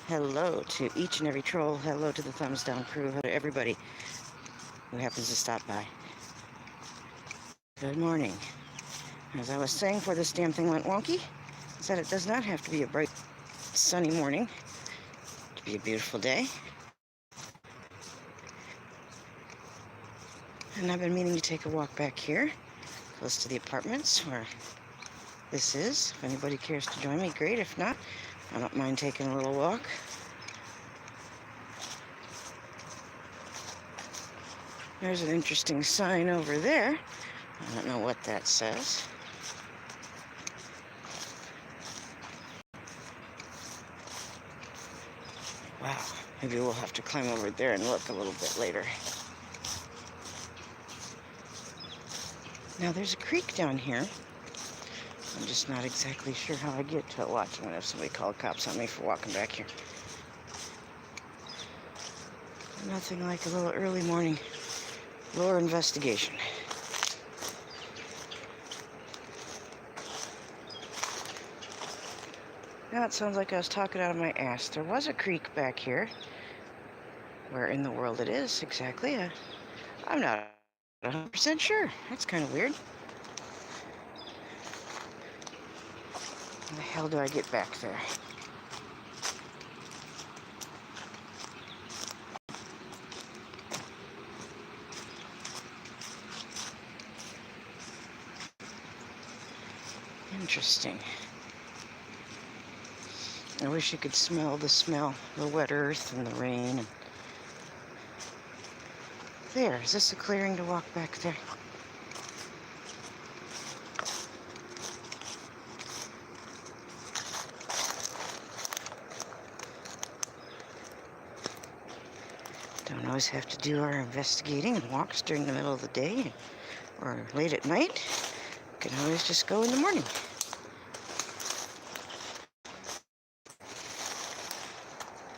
Hello to each and every troll. Hello to the Thumbs Down crew. Hello to everybody who happens to stop by. Good morning. As I was saying before this damn thing went wonky, I said it does not have to be a bright, sunny morning to be a beautiful day. And I've been meaning to take a walk back here, close to the apartments where this is. If anybody cares to join me, great. If not, I don't mind taking a little walk. There's an interesting sign over there. I don't know what that says. Wow, maybe we'll have to climb over there and look a little bit later. Now there's a creek down here. I'm just not exactly sure how I get to it. Watch, I'm gonna have somebody call cops on me for walking back here. Nothing like a little early morning lore investigation. Now it sounds like I was talking out of my ass. There was a creek back here. Where in the world it is exactly, I'm not 100% sure. That's kind of weird. How the hell do I get back there? Interesting. I wish you could smell the wet earth and the rain. There, is this a clearing to walk back there? Don't always have to do our investigating and walks during the middle of the day or late at night. You can always just go in the morning.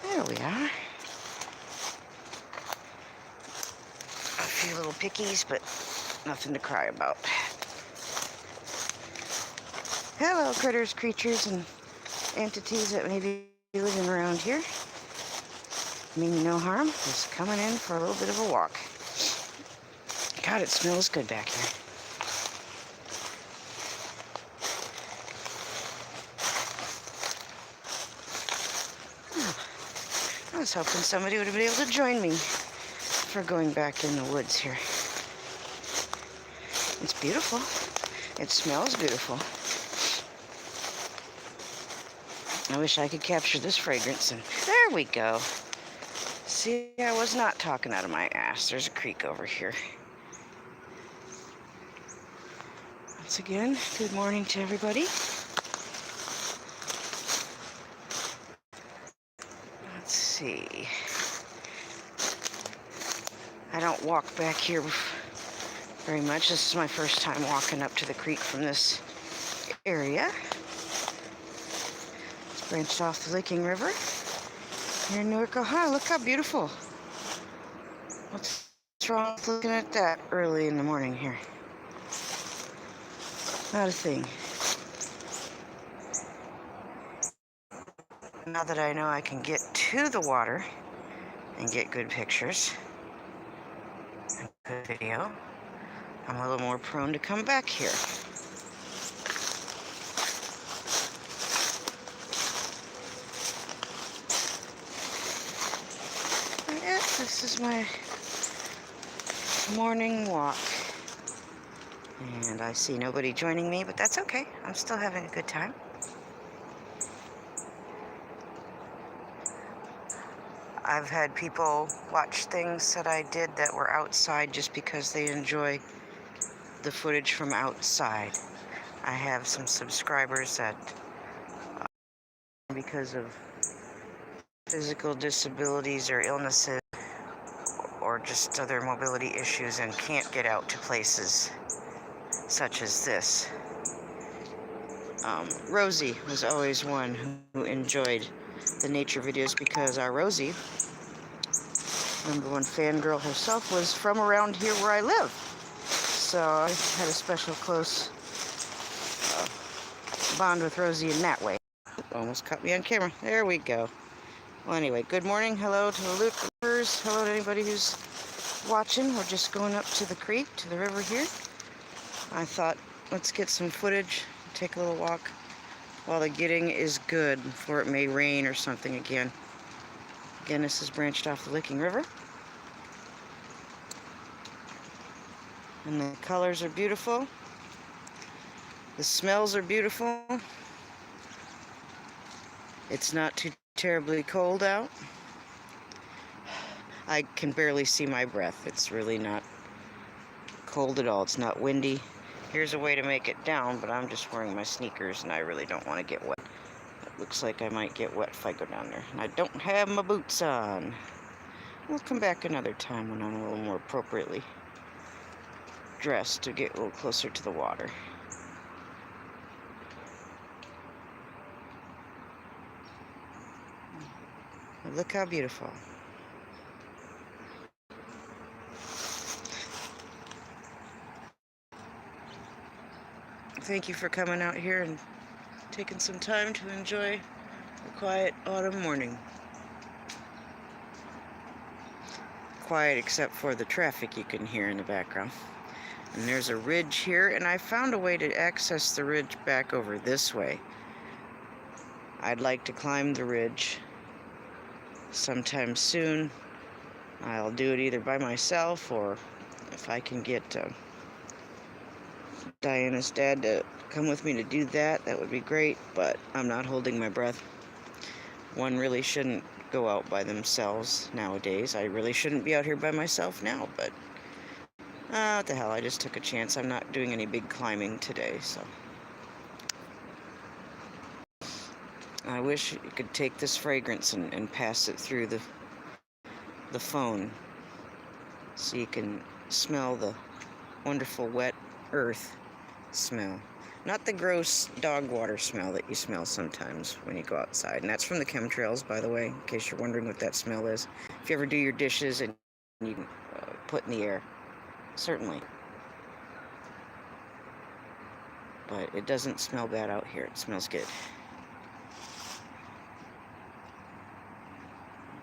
There we are. A few little pickies, but nothing to cry about. Hello, critters, creatures, and entities that may be living around here. Mean you no harm. Just coming in for a little bit of a walk. God, it smells good back here. I was hoping somebody would have been able to join me for going back in the woods here. It's beautiful. It smells beautiful. I wish I could capture this fragrance, and there we go. See, I was not talking out of my ass. There's a creek over here. Once again, good morning to everybody. Let's see. I don't walk back here very much. This is my first time walking up to the creek from this area. It's branched off the Licking River here in Newark, Ohio. Look how beautiful. What's wrong with looking at that early in the morning here? Not a thing. Now that I know I can get to the water and get good pictures and good video, I'm a little more prone to come back here. Yeah, this is my morning walk. And I see nobody joining me, but that's okay. I'm still having a good time. I've had people watch things that I did that were outside just because they enjoy the footage from outside. I have some subscribers that, because of physical disabilities or illnesses or just other mobility issues and can't get out to places such as this. Rosie was always one who enjoyed the nature videos because our Rosie, number one fangirl herself, was from around here where I live. So I had a special close bond with Rosie in that way. Almost caught me on camera. There we go. Well, anyway, good morning. Hello to the loopers. Hello to anybody who's watching. We're just going up to the creek, to the river here. I thought, let's get some footage, take a little walk while the getting is good before it may rain or something again. Again, this is branched off the Licking River. And the colors are beautiful. The smells are beautiful. It's not too terribly cold out. I can barely see my breath. It's really not cold at all. It's not windy. Here's a way to make it down, but I'm just wearing my sneakers and I really don't want to get wet. It looks like I might get wet if I go down there. And I don't have my boots on. We'll come back another time when I'm a little more appropriately dressed to get a little closer to the water. Look how beautiful. Thank you for coming out here and taking some time to enjoy a quiet autumn morning. Quiet except for the traffic you can hear in the background. And there's a ridge here, and I found a way to access the ridge back over this way. I'd like to climb the ridge sometime soon. I'll do it either by myself or if I can get Diana's dad to come with me to do that, that would be great, but I'm not holding my breath. One really shouldn't go out by themselves nowadays. I really shouldn't be out here by myself now, but what the hell, I just took a chance. I'm not doing any big climbing today, so. I wish you could take this fragrance and pass it through the phone so you can smell the wonderful wet earth smell. Not the gross dog water smell that you smell sometimes when you go outside. And that's from the chemtrails, by the way, in case you're wondering what that smell is. If you ever do your dishes and you put in the air, certainly. But it doesn't smell bad out here. It smells good.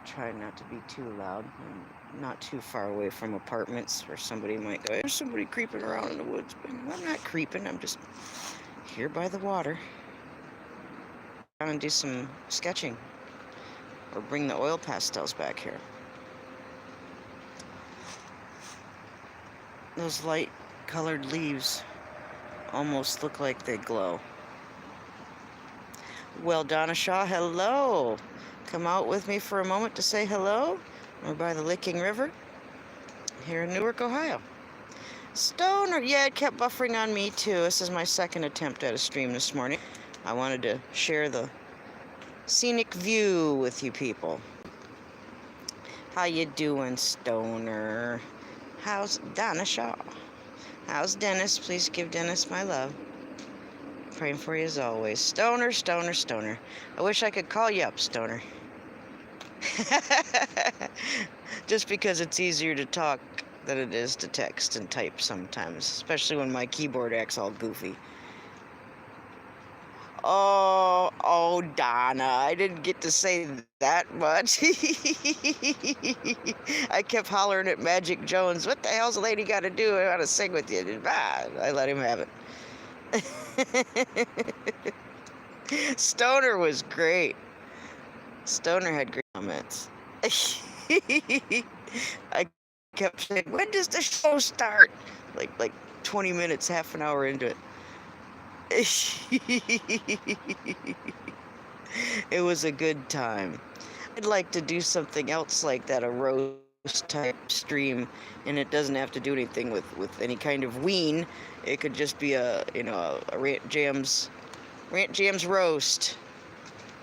Try not to be too loud. I'm not too far away from apartments where somebody might go, there's somebody creeping around in the woods. But I'm not creeping. I'm just here by the water. I'm going to do some sketching or bring the oil pastels back here. Those light colored leaves almost look like they glow. Well, Donna Shaw, hello. Come out with me for a moment to say hello. We're by the Licking River here in Newark, Ohio. Stoner, yeah, it kept buffering on me too. This is my second attempt at a stream this morning. I wanted to share the scenic view with you people. How you doing, Stoner? How's Donna Shaw? How's Dennis? Please give Dennis my love. Praying for you as always. Stoner, Stoner, Stoner. I wish I could call you up, Stoner. Just because it's easier to talk than it is to text and type sometimes, especially when my keyboard acts all goofy. Oh, Donna, I didn't get to say that much. I kept hollering at Magic Jones, what the hell's the lady got to do? I want to sing with you. I let him have it. Stoner was great. Stoner had great comments. I kept saying, when does the show start? Like 20 minutes, half an hour into it. It was a good time. I'd like to do something else like that, a roast type stream, and it doesn't have to do anything with any kind of ween. It could just be a Rant Jams roast.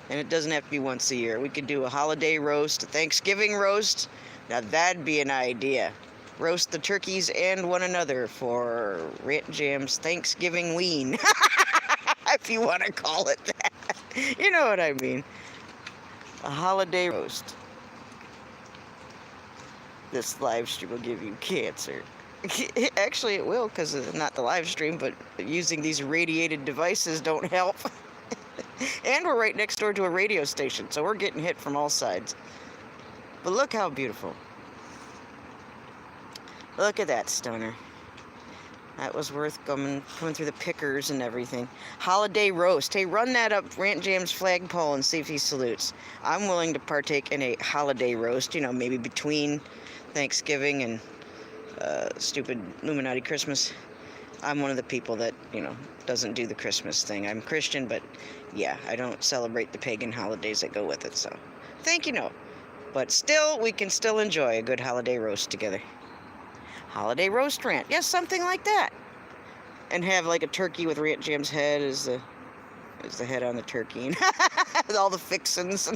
And it doesn't have to be once a year. We could do a holiday roast, a Thanksgiving roast. Now that'd be an idea. Roast the turkeys and one another for Rant Jam's Thanksgiving ween. If you want to call it that. You know what I mean. A holiday roast. This live stream will give you cancer. Actually, it will, because not the live stream, but using these radiated devices don't help. And we're right next door to a radio station, so we're getting hit from all sides. But look how beautiful. Look at that, Stoner. That was worth coming through the pickers and everything. Holiday roast. Hey, run that up Rant Jam's flagpole and see if he salutes. I'm willing to partake in a holiday roast, maybe between Thanksgiving and stupid Illuminati Christmas. I'm one of the people that, doesn't do the Christmas thing. I'm Christian, but yeah, I don't celebrate the pagan holidays that go with it, so thank you, no. But still, we can still enjoy a good holiday roast together. Holiday roast rant. Yes, something like that. And have like a turkey with Rant Jam's head as the head on the turkey. With all the fixins.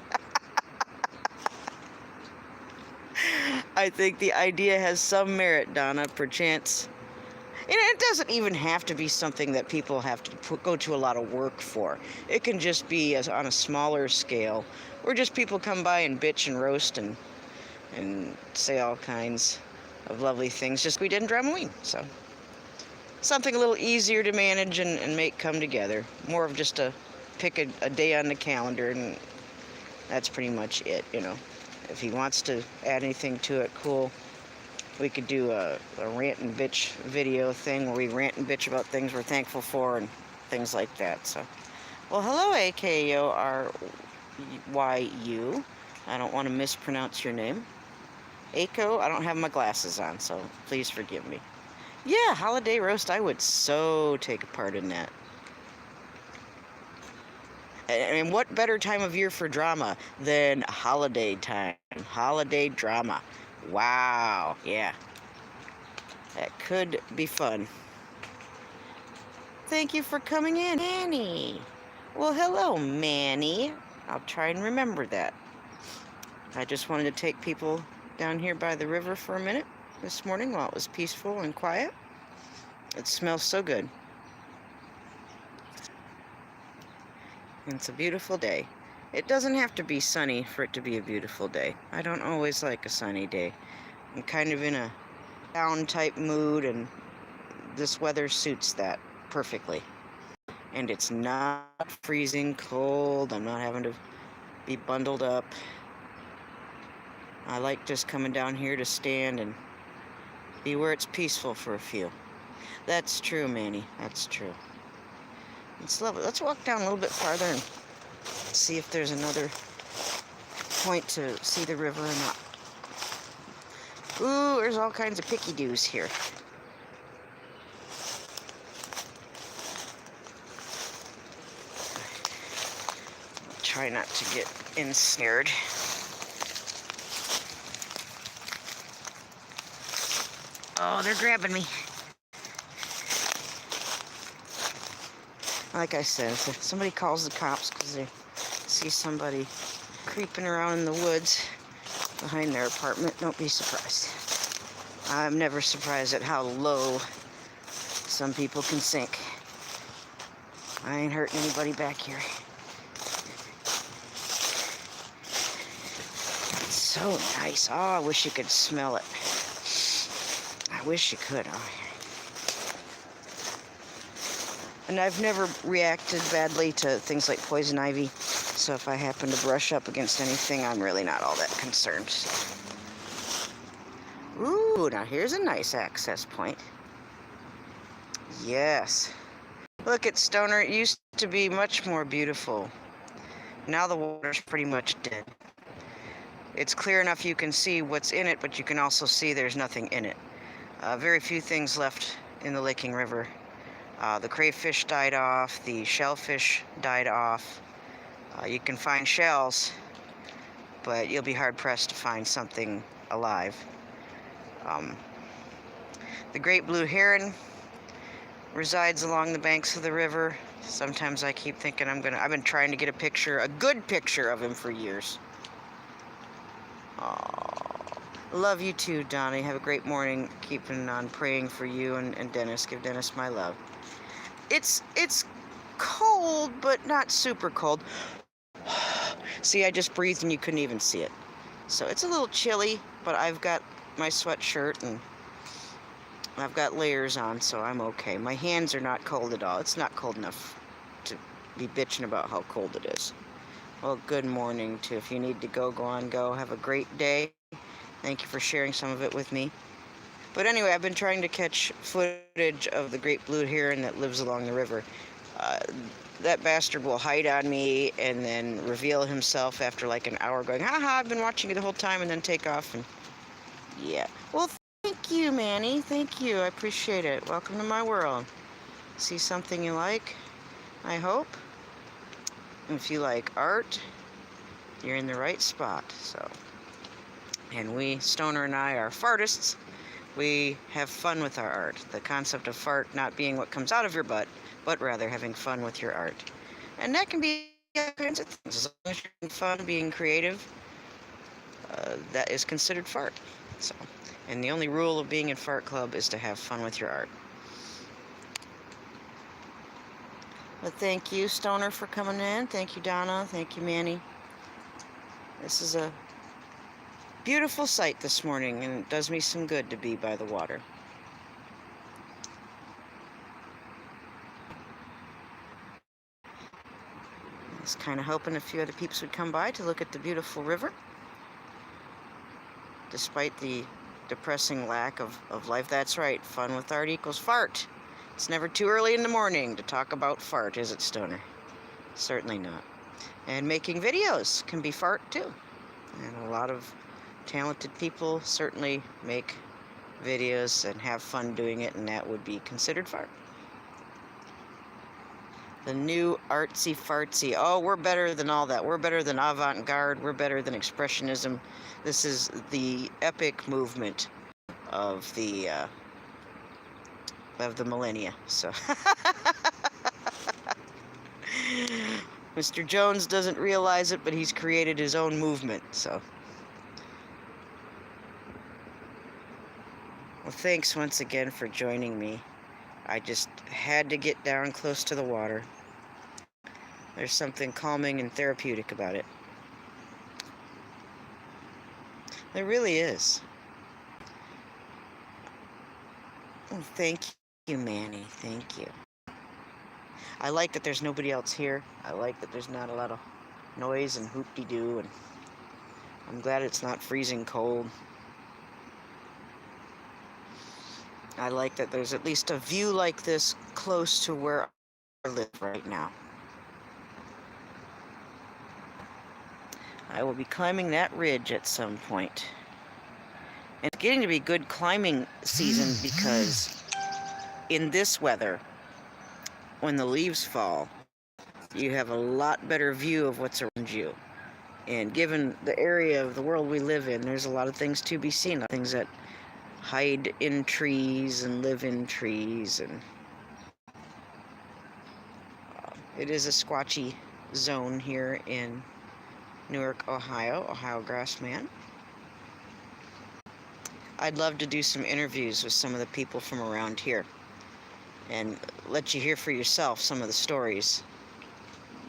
I think the idea has some merit, Donna, perchance. And it doesn't even have to be something that people have to go to a lot of work for. It can just be on a smaller scale, where just people come by and bitch and roast and say all kinds of lovely things, just we did in Dramamine. So something a little easier to manage and make come together. More of just pick a day on the calendar, and that's pretty much it, If he wants to add anything to it, cool. We could do a rant and bitch video thing where we rant and bitch about things we're thankful for and things like that. So, well, hello, AKORYU. I don't want to mispronounce your name. Aiko, I don't have my glasses on, so please forgive me. Yeah, holiday roast, I would so take a part in that. And what better time of year for drama than holiday time? Holiday drama. Wow, yeah. That could be fun. Thank you for coming in, Manny. Well, hello, Manny. I'll try and remember that. I just wanted to take people down here by the river for a minute this morning while it was peaceful and quiet. It smells so good. And it's a beautiful day. It doesn't have to be sunny for it to be a beautiful day. I don't always like a sunny day. I'm kind of in a down type mood, and this weather suits that perfectly. And it's not freezing cold. I'm not having to be bundled up. I like just coming down here to stand and be where it's peaceful for a few. That's true, Manny. That's true. It's lovely. Let's walk down a little bit farther and see if there's another point to see the river or not. Ooh, there's all kinds of picky-doos here. Try not to get ensnared. Oh, they're grabbing me. Like I said, if somebody calls the cops because they see somebody creeping around in the woods behind their apartment, don't be surprised. I'm never surprised at how low some people can sink. I ain't hurting anybody back here. It's so nice. Oh, I wish you could smell it. I wish you could. Oh. And I've never reacted badly to things like poison ivy, so if I happen to brush up against anything, I'm really not all that concerned. So. Ooh, now here's a nice access point. Yes. Look at Stoner. It used to be much more beautiful. Now the water's pretty much dead. It's clear enough you can see what's in it, but you can also see there's nothing in it. Very few things left in the Licking River. The crayfish died off, the shellfish died off. You can find shells, but you'll be hard-pressed to find something alive. The great blue heron resides along the banks of the river. Sometimes I keep thinking I've been trying to get a good picture of him for years. Love you too, Donnie. Have a great morning. Keeping on praying for you and Dennis. Give Dennis my love. It's cold, but not super cold. See, I just breathed and you couldn't even see it. So it's a little chilly, but I've got my sweatshirt and I've got layers on, so I'm okay. My hands are not cold at all. It's not cold enough to be bitching about how cold it is. Well, good morning to if you need to go on, go. Have a great day. Thank you for sharing some of it with me. But anyway, I've been trying to catch footage of the great blue heron that lives along the river. That bastard will hide on me and then reveal himself after like an hour going, haha, I've been watching you the whole time, and then take off. And yeah. Well, thank you, Manny. Thank you. I appreciate it. Welcome to my world. See something you like, I hope. If you like art, you're in the right spot. So, and we, Stoner and I, are fartists. We have fun with our art. The concept of fart not being what comes out of your butt, but rather having fun with your art. And that can be all kinds of things. As long as you're having fun, being creative, that is considered fart. So, and the only rule of being in Fart Club is to have fun with your art. But thank you, Stoner, for coming in. Thank you, Donna. Thank you, Manny. This is a beautiful sight this morning, and it does me some good to be by the water. I was kind of hoping a few other peeps would come by to look at the beautiful river. Despite the depressing lack of life. That's right, fun with art equals fart. It's never too early in the morning to talk about fart, is it, Stoner? Certainly not. And making videos can be fart too. And a lot of talented people certainly make videos and have fun doing it, and that would be considered fart. The new artsy fartsy. Oh, we're better than all that. We're better than avant-garde. We're better than expressionism. This is the epic movement of the millennia. So Mr. Jones doesn't realize it, but he's created his own movement. So, well, thanks once again for joining me. I just had to get down close to the water. There's something calming and therapeutic about it. There really is. Oh, thank you, Manny. Thank you. I like that there's nobody else here. I like that there's not a lot of noise and hoop-de-doo, and I'm glad it's not freezing cold. I like that there's at least a view like this close to where I live right now. I will be climbing that ridge at some point. And it's getting to be good climbing season because in this weather, when the leaves fall, you have a lot better view of what's around you. And given the area of the world we live in, there's a lot of things to be seen. Things that hide in trees and live in trees. And it is a squatchy zone here in Newark, Ohio, Ohio Grassman. I'd love to do some interviews with some of the people from around here and let you hear for yourself some of the stories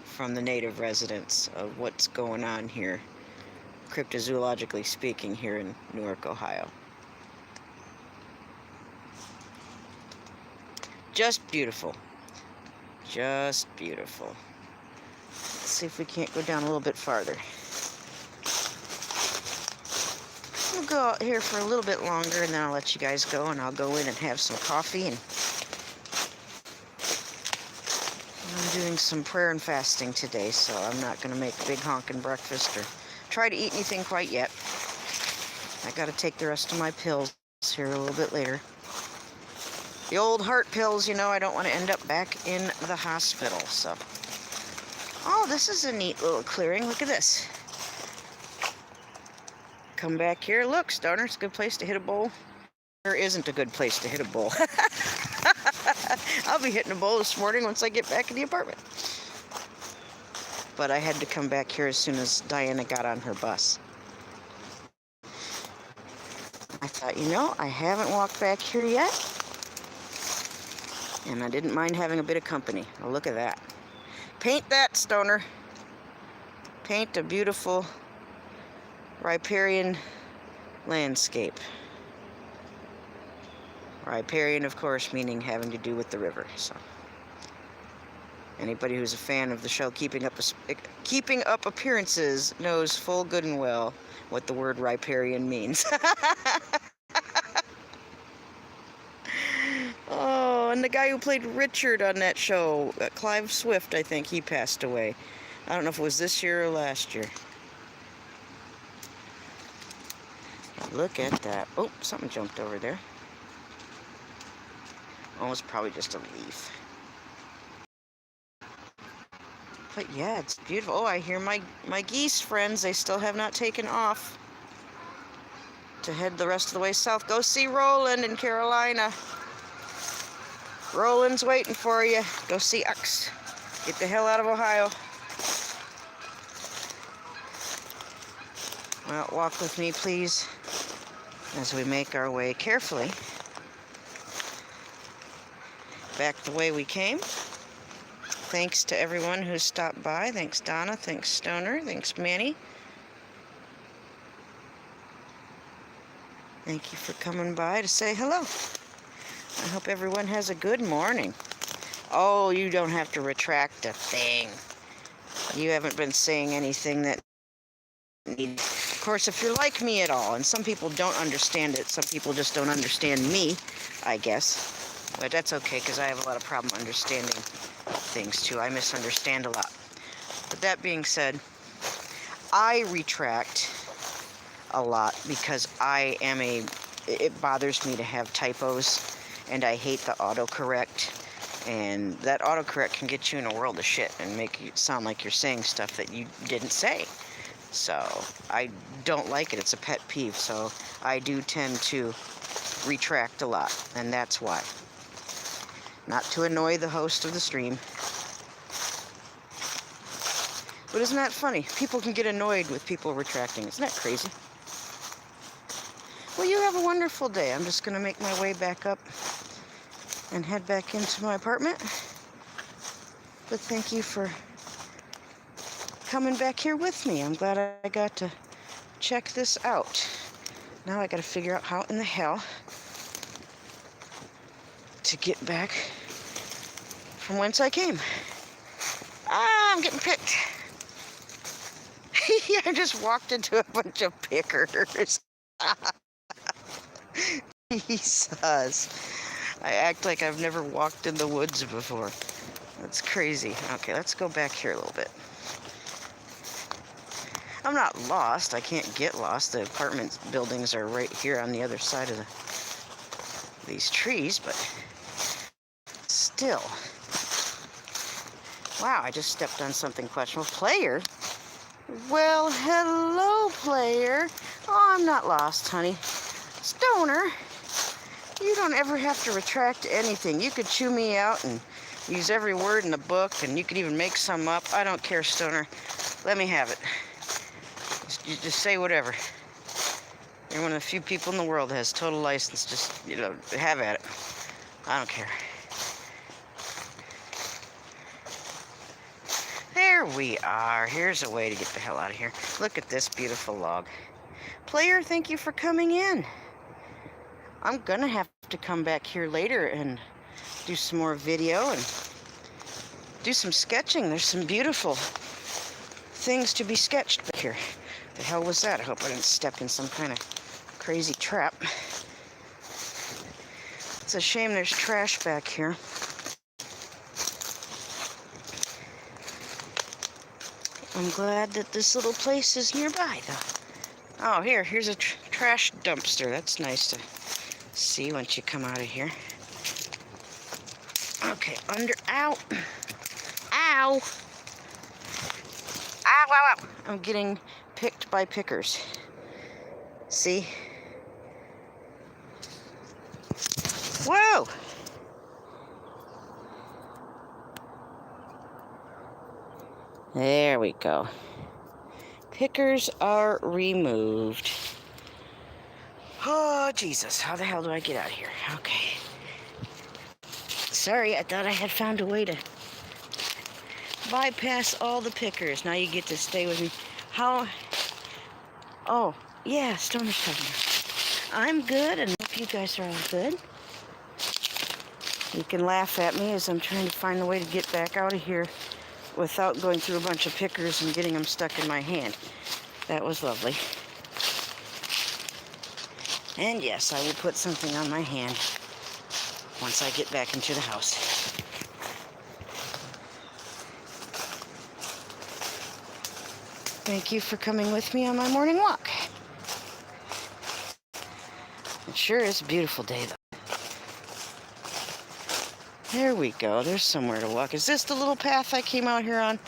from the native residents of what's going on here, cryptozoologically speaking, here in Newark, Ohio. Just beautiful. Just beautiful. Let's see if we can't go down a little bit farther. We'll go out here for a little bit longer, and then I'll let you guys go, and I'll go in and have some coffee. And I'm doing some prayer and fasting today, so I'm not going to make a big honkin' breakfast or try to eat anything quite yet. I got to take the rest of my pills here a little bit later. The old heart pills, you know, I don't want to end up back in the hospital, so. Oh, this is a neat little clearing. Look at this. Come back here. Look, Stoner, it's a good place to hit a bowl. There isn't a good place to hit a bowl. I'll be hitting a bowl this morning once I get back in the apartment. But I had to come back here as soon as Diana got on her bus. I thought, you know, I haven't walked back here yet. And I didn't mind having a bit of company. Oh, look at that. Paint that, Stoner. Paint a beautiful riparian landscape. Riparian, of course, meaning having to do with the river. So, Anybody who's a fan of the show Keeping Up Appearances knows full good and well what the word riparian means. Oh, and the guy who played Richard on that show, Clive Swift, I think, he passed away. I don't know if it was this year or last year. Look at that. Oh, something jumped over there. Oh, it's probably just a leaf. But yeah, it's beautiful. Oh, I hear my geese friends. They still have not taken off to head the rest of the way south. Go see Roland in Carolina. Roland's waiting for you. Go see Ux. Get the hell out of Ohio. Well, walk with me, please, as we make our way carefully back the way we came. Thanks to everyone who stopped by. Thanks, Donna. Thanks, Stoner. Thanks, Manny. Thank you for coming by to say hello. I hope everyone has a good morning. Oh, you don't have to retract a thing. You haven't been saying anything that needs... Of course, if you're like me at all, and some people don't understand it, some people just don't understand me, I guess. But that's okay, because I have a lot of problem understanding things, too. I misunderstand a lot. But that being said, I retract a lot because it bothers me to have typos, and I hate the autocorrect. And that autocorrect can get you in a world of shit and make you sound like you're saying stuff that you didn't say. So I don't like it. It's a pet peeve. So I do tend to retract a lot, and that's why. Not to annoy the host of the stream. But isn't that funny? People can get annoyed with people retracting. Isn't that crazy? Well, you have a wonderful day. I'm just going to make my way back up and head back into my apartment. But thank you for coming back here with me. I'm glad I got to check this out. Now I got to figure out how in the hell to get back from whence I came. Ah, I'm getting picked. I just walked into a bunch of pickers. Jesus. I act like I've never walked in the woods before. That's crazy. Okay, let's go back here a little bit. I'm not lost. I can't get lost. The apartment buildings are right here on the other side of these trees, but still. Wow, I just stepped on something questionable. Player? Well, hello, player. Oh, I'm not lost, honey. Stoner, you don't ever have to retract anything. You could chew me out and use every word in the book, and you could even make some up. I don't care, Stoner. Let me have it. You just say whatever. You're one of the few people in the world that has total license. Just, have at it. I don't care. There we are. Here's a way to get the hell out of here. Look at this beautiful log. Player, thank you for coming in. I'm gonna have to come back here later and do some more video and do some sketching. There's some beautiful things to be sketched back here. The hell was that? I hope I didn't step in some kind of crazy trap. It's a shame there's trash back here. I'm glad that this little place is nearby, though. Oh, here's a trash dumpster. That's nice to see once you come out of here. Okay, ow! Ow! Ow, ow, ow! I'm getting picked by pickers. See? Whoa! There we go. Pickers are removed. Oh, Jesus. How the hell do I get out of here? Okay. Sorry, I thought I had found a way to bypass all the pickers. Now you get to stay with me. How? Oh, yeah, Stoner's talking. I'm good, and hope you guys are all good. You can laugh at me as I'm trying to find a way to get back out of here without going through a bunch of pickers and getting them stuck in my hand. That was lovely. And yes, I will put something on my hand once I get back into the house. Thank you for coming with me on my morning walk. It sure is a beautiful day, though. There we go. There's somewhere to walk. Is this the little path I came out here on?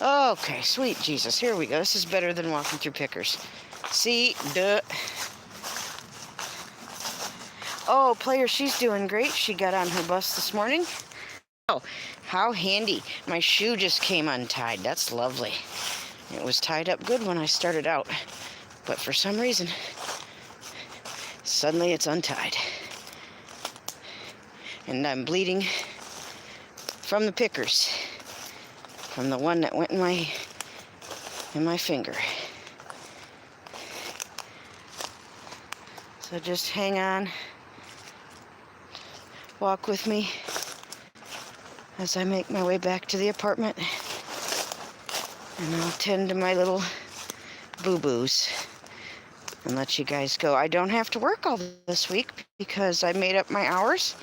Okay, sweet Jesus. Here we go. This is better than walking through pickers. See? Duh. Oh, player, she's doing great. She got on her bus this morning. Oh, how handy. My shoe just came untied. That's lovely. It was tied up good when I started out, but for some reason, suddenly it's untied. And I'm bleeding from the pickers, from the one that went in my finger. So just hang on, walk with me as I make my way back to the apartment, and I'll tend to my little boo-boos and let you guys go. I don't have to work all this week because I made up my hours.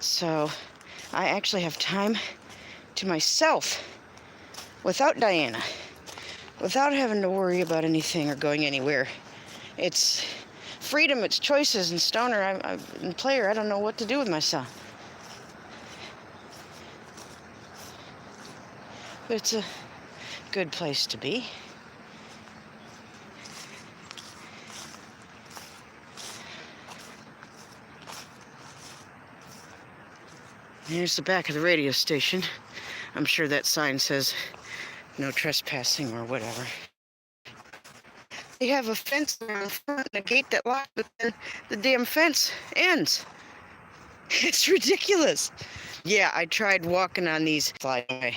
So I actually have time to myself without Diana, without having to worry about anything or going anywhere. It's freedom, it's choices, and Stoner, and Player, I don't know what to do with myself. But it's a good place to be. Here's the back of the radio station. I'm sure that sign says no trespassing or whatever. They have a fence around the front and a gate that locks, but then the damn fence ends. It's ridiculous. Yeah, I tried walking on these. Fly away.